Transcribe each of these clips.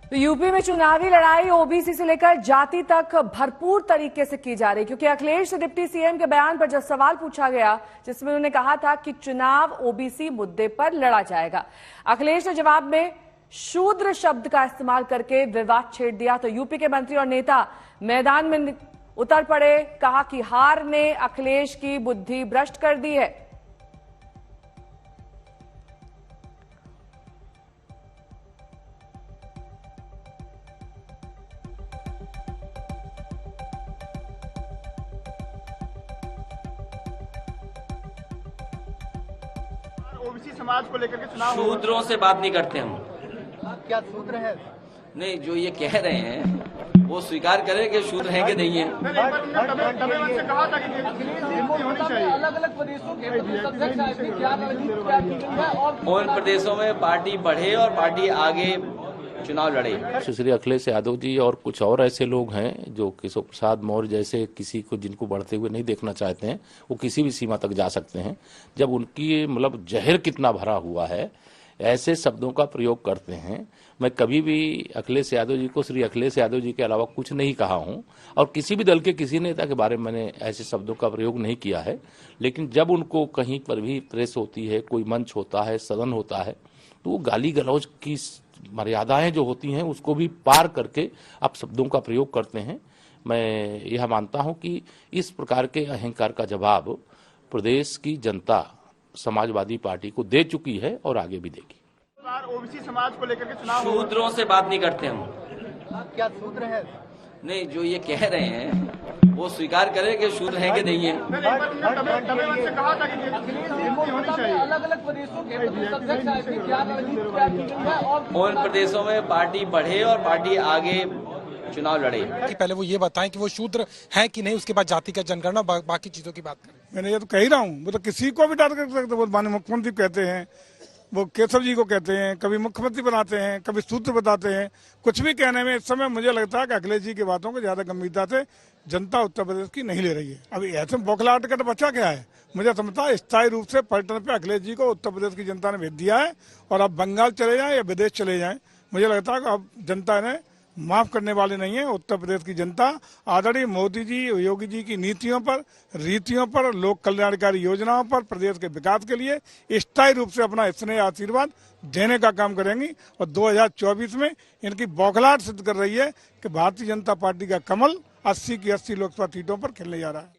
तो यूपी में चुनावी लड़ाई ओबीसी से लेकर जाति तक भरपूर तरीके से की जा रही, क्योंकि अखिलेश से डिप्टी सीएम के बयान पर जब सवाल पूछा गया जिसमें उन्होंने कहा था कि चुनाव ओबीसी मुद्दे पर लड़ा जाएगा, अखिलेश ने जवाब में शूद्र शब्द का इस्तेमाल करके विवाद छेड़ दिया। तो यूपी के मंत्री और नेता मैदान में उतर पड़े, कहा कि हार ने अखिलेश की बुद्धि भ्रष्ट कर दी है। ओबीसी समाज को लेकर के चुनाव शूद्रों से बात नहीं करते हम। क्या शूद्र है? नहीं, जो ये कह रहे हैं वो स्वीकार करें कि शूद्र हैं कि नहीं है। कहा था कि अलग-अलग प्रदेशों के उन प्रदेशों में पार्टी बढ़े और पार्टी आगे चुनाव लड़े। श्री अखिलेश यादव जी और कुछ और ऐसे लोग हैं जो केशव प्रसाद मौर्य जैसे किसी को जिनको बढ़ते हुए नहीं देखना चाहते हैं, वो किसी भी सीमा तक जा सकते हैं। जब उनकी मतलब जहर कितना भरा हुआ है, ऐसे शब्दों का प्रयोग करते हैं। मैं कभी भी अखिलेश यादव जी को श्री अखिलेश यादव जी के अलावा कुछ नहीं कहा हूं और किसी भी दल के किसी नेता के बारे में मैंने ऐसे शब्दों का प्रयोग नहीं किया है। लेकिन जब उनको कहीं पर भी प्रेस होती है, कोई मंच होता है, सदन होता है, तो वो गाली गलौज की मर्यादाएं जो होती हैं उसको भी पार करके आप शब्दों का प्रयोग करते हैं। मैं यह मानता हूं कि इस प्रकार के अहंकार का जवाब प्रदेश की जनता समाजवादी पार्टी को दे चुकी है और आगे भी देगी। ओबीसी समाज को लेकर के चुनाव शूद्रों से बात नहीं करते हम। क्या शूद्र है? नहीं, जो ये कह रहे हैं वो स्वीकार करें कि शूद्र हैं कि नहीं है। कहा था कि अलग-अलग प्रदेशों के उन प्रदेशों में पार्टी बढ़े और पार्टी आगे चुनाव लड़े। कि पहले वो ये बताएं कि वो शूद्र है कि नहीं, उसके बाद जाति का जनगणना बाकी चीजों की बात करें। मैंने ये तो कह ही रहा हूँ, वो तो किसी को भी टारगेट कर सकते। वो माननीय मुख्यमंत्री कहते हैं, वो केशव जी को कहते हैं, कभी मुख्यमंत्री बनाते हैं, कभी सूत्र बताते हैं। कुछ भी कहने में इस समय मुझे लगता है कि अखिलेश जी की बातों को ज्यादा गंभीरता से जनता उत्तर प्रदेश की नहीं ले रही है। अभी ऐसे बौखलाहट का तो बचा क्या है? मुझे समझता है स्थायी रूप से पलटन पे अखिलेश जी को उत्तर प्रदेश की जनता ने भेज दिया है और अब बंगाल चले जाएं या विदेश चले जाएं, मुझे लगता है कि अब जनता ने माफ करने वाले नहीं है। उत्तर प्रदेश की जनता आदरणीय मोदी जी, योगी जी की नीतियों पर, रीतियों पर, लोक कल्याणकारी योजनाओं पर, प्रदेश के विकास के लिए स्थायी रूप से अपना स्नेह आशीर्वाद देने का काम करेंगी और 2024 में इनकी बौखलाहट सिद्ध कर रही है कि भारतीय जनता पार्टी का कमल 80 की 80 लोकसभा सीटों पर खिलने जा रहा है।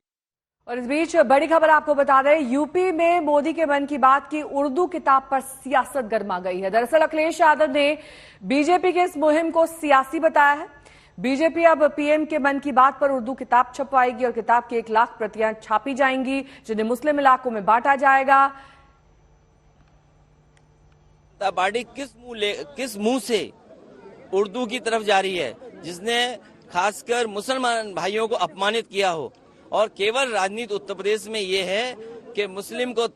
और इस बीच बड़ी खबर आपको बता दें, यूपी में मोदी के मन की बात की उर्दू किताब पर सियासत गर्मा गई है। दरअसल अखिलेश यादव ने बीजेपी के इस मुहिम को सियासी बताया है। बीजेपी अब पीएम के मन की बात पर उर्दू किताब छपवाएगी और किताब की 1 लाख प्रतियां छापी जाएंगी, जिन्हें मुस्लिम इलाकों में बांटा जाएगा। पार्टी किस मुंह से उर्दू की तरफ जा रही है, जिसने खासकर मुसलमान भाइयों को अपमानित किया हो, और केवल राजनीति उत्तर प्रदेश में ये है कि मुस्लिम को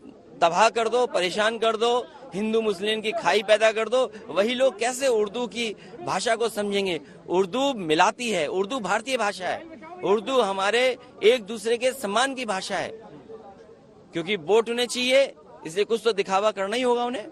तबाह कर दो, परेशान कर दो, हिंदू मुस्लिम की खाई पैदा कर दो। वही लोग कैसे उर्दू की भाषा को समझेंगे? उर्दू मिलाती है, उर्दू भारतीय भाषा है, उर्दू हमारे एक दूसरे के सम्मान की भाषा है। क्योंकि वोट उन्हें चाहिए, इसलिए कुछ तो दिखावा करना ही होगा उन्हें।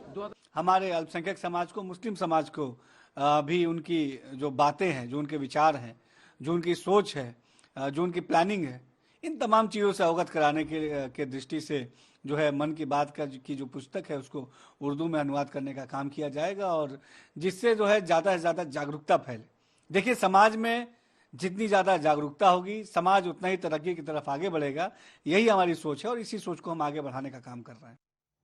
हमारे अल्पसंख्यक समाज को, मुस्लिम समाज को भी उनकी जो बातें हैं, जो उनके विचार हैं, जो उनकी सोच है, जो उनकी प्लानिंग है, इन तमाम चीज़ों से अवगत कराने के दृष्टि से जो है मन की बात की जो पुस्तक है उसको उर्दू में अनुवाद करने का काम किया जाएगा और जिससे जो है ज़्यादा से ज़्यादा जागरूकता फैले। देखिए, समाज में जितनी ज़्यादा जागरूकता होगी, समाज उतना ही तरक्की की तरफ आगे बढ़ेगा। यही हमारी सोच है और इसी सोच को हम आगे बढ़ाने का काम कर रहे हैं।